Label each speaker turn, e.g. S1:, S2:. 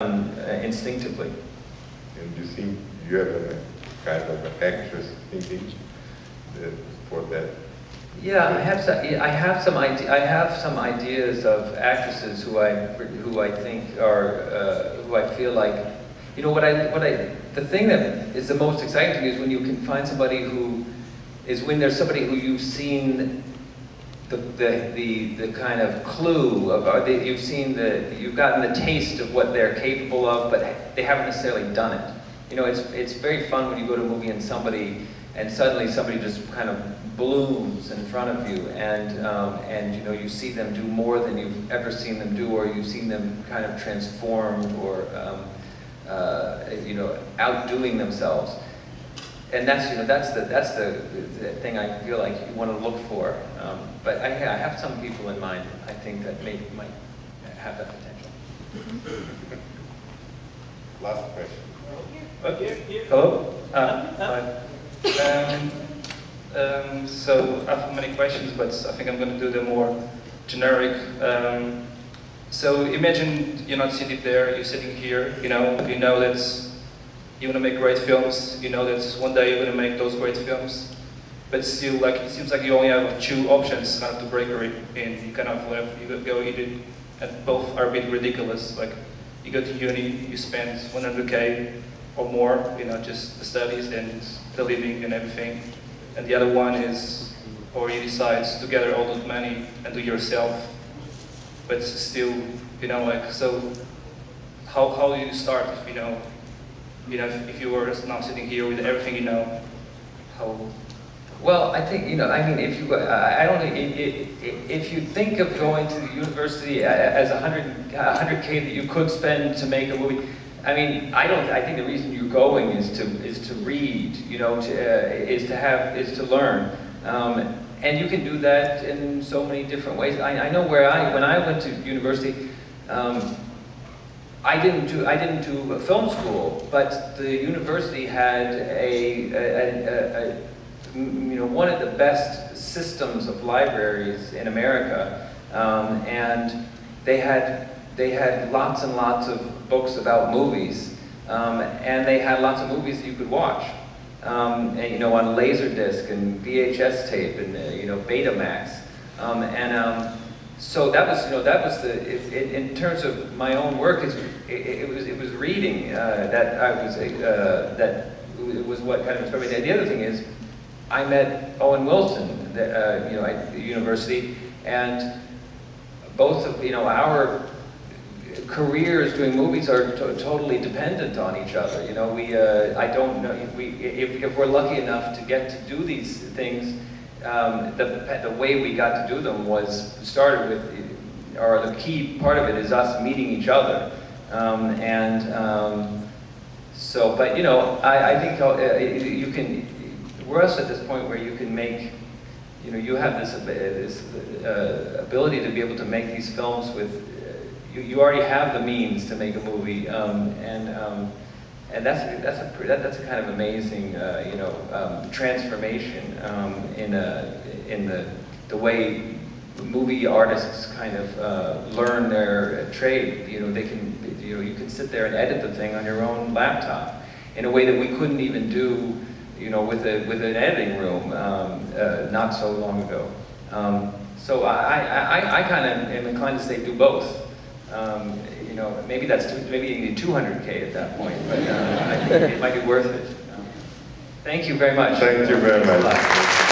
S1: instinctively.
S2: And you think you have a kind of an actress thinking for that?
S1: Yeah, I have some ideas of actresses who I think are who I feel like, you know, the thing that is the most exciting to me is when you can find somebody when there's somebody who you've seen the kind of clue of, you've gotten the taste of what they're capable of, but they haven't necessarily done it. You know, it's very fun when you go to a movie and suddenly somebody just kind of blooms in front of you, and you know, you see them do more than you've ever seen them do, or you've seen them kind of transformed, or you know, outdoing themselves. And that's the thing I feel like you want to look for. But I have some people in mind, I think, that might have that potential.
S2: Last question.
S3: Okay.
S1: Hello?
S3: Hi. So I have many questions, but I think I'm going to do the more generic. So imagine you're not sitting there, you're sitting here, you know that you want to make great films, you know that one day you're going to make those great films, but still, like, it seems like you only have two options to break in. You kind of you go either, and both are a bit ridiculous. Like, you go to uni, you spend 100K or more, you know, just the studies and the living and everything. And the other one is, or you decide to gather all that money and do yourself, but still, you know, like, so how do you start, you know, if you were now sitting here with everything you know, how?
S1: Well, I think, you know, I mean, if you think of going to the university as 100K that you could spend to make a movie, I mean, I think the reason you're going is to read, you know, is to learn. And you can do that in so many different ways. I know when I went to university, I didn't do a film school, but the university had you know, one of the best systems of libraries in America, and they had lots and lots of books about movies, and they had lots of movies that you could watch, and, you know, on Laserdisc and VHS tape and you know, Betamax, so that was in terms of my own work, it was reading that was what kind of inspired me. The other thing is, I met Owen Wilson, you know, at the university, and both of, you know, our careers doing movies are totally dependent on each other. You know, I don't know if we're lucky enough to get to do these things. The way we got to do them started with, or the key part of it is us meeting each other, so. But you know, I think you can. We're also at this point where you can make, you know, you have this ability to be able to make these films with, you already have the means to make a movie, and that's a kind of amazing, you know, transformation in the way movie artists kind of learn their trade. You know, you can sit there and edit the thing on your own laptop in a way that we couldn't even do, you know, with an editing room not so long ago. So I kind of am inclined to say do both. You know, maybe you need 200K at that point, but I think it might be worth it. Thank you very much.
S2: Thank you very much.